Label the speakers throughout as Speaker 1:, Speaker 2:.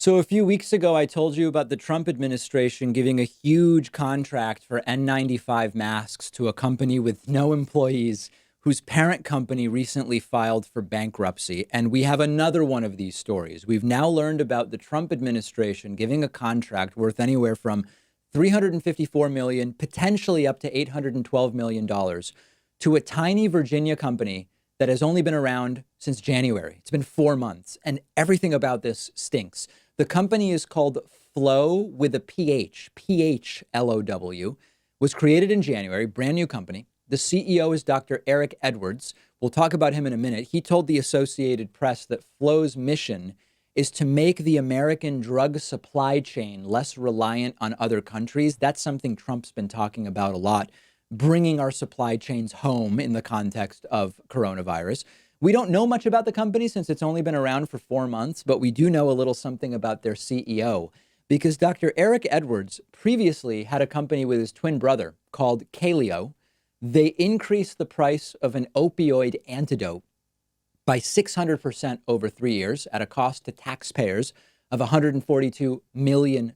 Speaker 1: So a few weeks ago, I told you about the Trump administration giving a huge contract for N95 masks to a company with no employees whose parent company recently filed for bankruptcy. And we have another one of these stories. We've now learned about the Trump administration giving a contract worth anywhere from 354 million, potentially up to $812 million to a tiny Virginia company that has only been around since January. It's been 4 months, and everything about this stinks. The company is called Flow with a PH, PHLOW, was created in January, brand new company. The CEO is Dr. Eric Edwards. We'll talk about him in a minute. He told the Associated Press that Flow's mission is to make the American drug supply chain less reliant on other countries. That's something Trump's been talking about a lot, bringing our supply chains home in the context of coronavirus. We don't know much about the company since it's only been around for 4 months, but we do know a little something about their CEO because Dr. Eric Edwards previously had a company with his twin brother called Kaleo. They increased the price of an opioid antidote by 600% over 3 years at a cost to taxpayers of $142 million.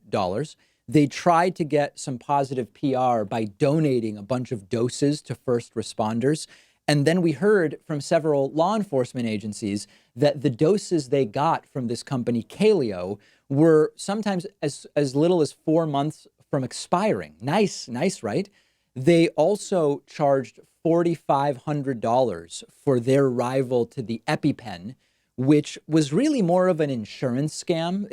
Speaker 1: They tried to get some positive PR by donating a bunch of doses to first responders. And then we heard from several law enforcement agencies that the doses they got from this company, Kaleo, were sometimes as little as 4 months from expiring. Nice, right? They also charged $4,500 for their rival to the EpiPen, which was really more of an insurance scam.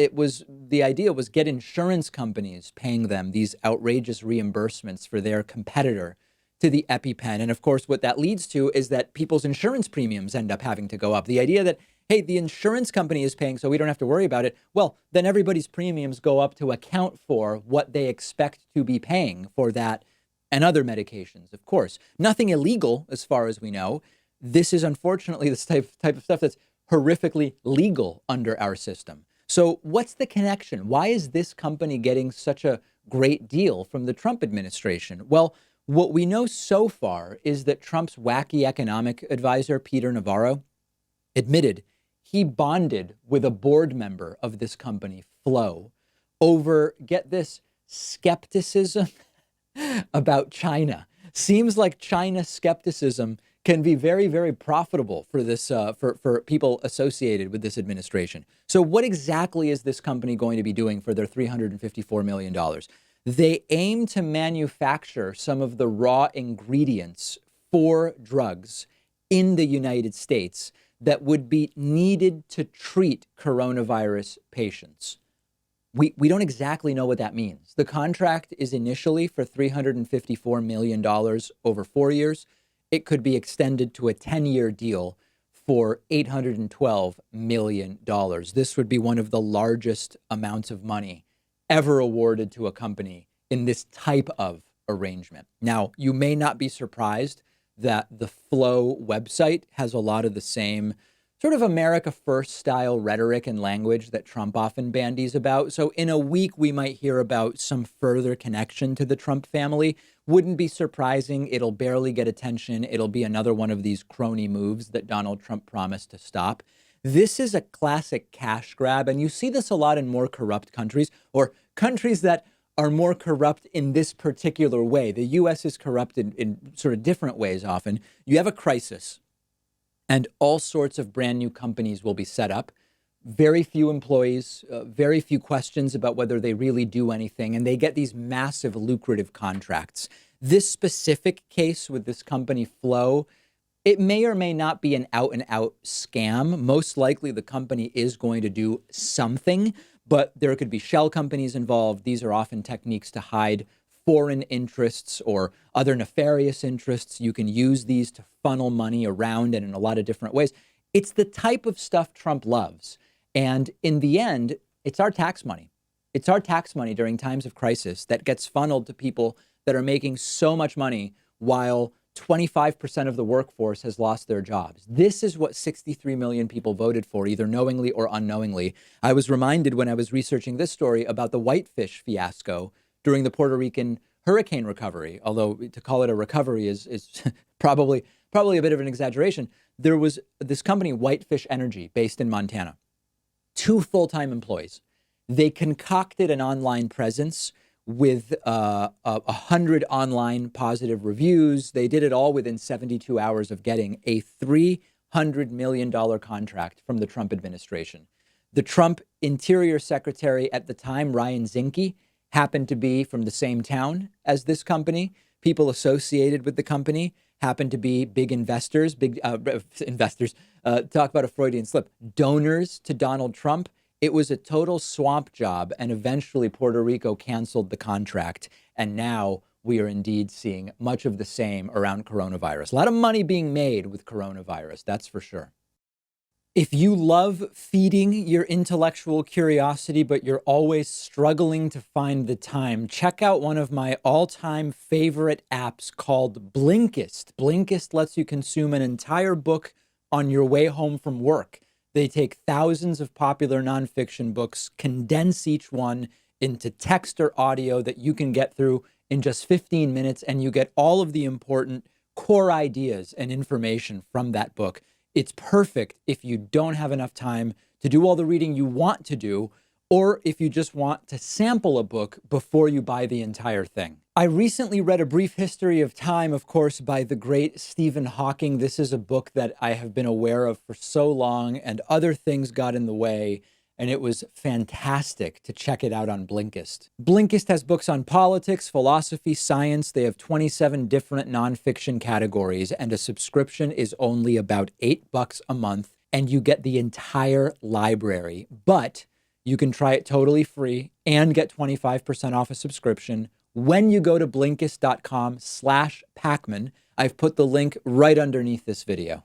Speaker 1: The idea was get insurance companies paying them these outrageous reimbursements for their competitor to the EpiPen. And of course, what that leads to is that people's insurance premiums end up having to go up. The idea that, hey, the insurance company is paying, so we don't have to worry about it. Well, then everybody's premiums go up to account for what they expect to be paying for that and other medications, of course. Nothing illegal as far as we know. This is unfortunately this type of stuff that's horrifically legal under our system. So what's the connection? Why is this company getting such a great deal from the Trump administration? Well, what we know so far is that Trump's wacky economic advisor, Peter Navarro, admitted he bonded with a board member of this company, Flow, over, get this, skepticism about China. Seems like China skepticism can be very, very profitable for this for people associated with this administration. So what exactly is this company going to be doing for their $354 million? They aim to manufacture some of the raw ingredients for drugs in the United States that would be needed to treat coronavirus patients. We don't exactly know what that means. The contract is initially for $354 million over 4 years. It could be extended to a 10-year deal for $812 million. This would be one of the largest amounts of money ever awarded to a company in this type of arrangement. Now, you may not be surprised that the Flow website has a lot of the same sort of America First style rhetoric and language that Trump often bandies about. So in a week, we might hear about some further connection to the Trump family. Wouldn't be surprising. It'll barely get attention. It'll be another one of these crony moves that Donald Trump promised to stop. This is a classic cash grab, and you see this a lot in more corrupt countries or countries that are more corrupt in this particular way. The U.S. is corrupted in sort of different ways often. You have a crisis, and all sorts of brand new companies will be set up. Very few employees, very few questions about whether they really do anything, and they get these massive lucrative contracts. This specific case with this company, Flow, it may or may not be an out-and-out scam. Most likely the company is going to do something, but there could be shell companies involved. These are often techniques to hide foreign interests or other nefarious interests. You can use these to funnel money around and in a lot of different ways. It's the type of stuff Trump loves. And in the end, it's our tax money. It's our tax money during times of crisis that gets funneled to people that are making so much money while 25% of the workforce has lost their jobs. This is what 63 million people voted for, either knowingly or unknowingly. I was reminded when I was researching this story about the whitefish fiasco during the Puerto Rican hurricane recovery, although to call it a recovery is probably a bit of an exaggeration. There was this company, Whitefish Energy, based in Montana, 2 full-time employees. They concocted an online presence with 100 online positive reviews. They did it all within 72 hours of getting a $300 million contract from the Trump administration. The Trump Interior Secretary at the time, Ryan Zinke, happened to be from the same town as this company. People associated with the company happened to be big investors, talk about a Freudian slip, donors to Donald Trump. It was a total swamp job, and eventually Puerto Rico canceled the contract. And now we are indeed seeing much of the same around coronavirus. A lot of money being made with coronavirus, that's for sure. If you love feeding your intellectual curiosity, but you're always struggling to find the time, check out one of my all-time favorite apps called Blinkist. Blinkist lets you consume an entire book on your way home from work. They take thousands of popular nonfiction books, condense each one into text or audio that you can get through in just 15 minutes, and you get all of the important core ideas and information from that book. It's perfect if you don't have enough time to do all the reading you want to do, or if you just want to sample a book before you buy the entire thing. I recently read A Brief History of Time, of course, by the great Stephen Hawking. This is a book that I have been aware of for so long, and other things got in the way, and it was fantastic to check it out on Blinkist. Blinkist has books on politics, philosophy, science. They have 27 different nonfiction categories, and a subscription is only about $8 a month, and you get the entire library. But you can try it totally free and get 25% off a subscription when you go to Blinkist.com/Pakman. I've put the link right underneath this video.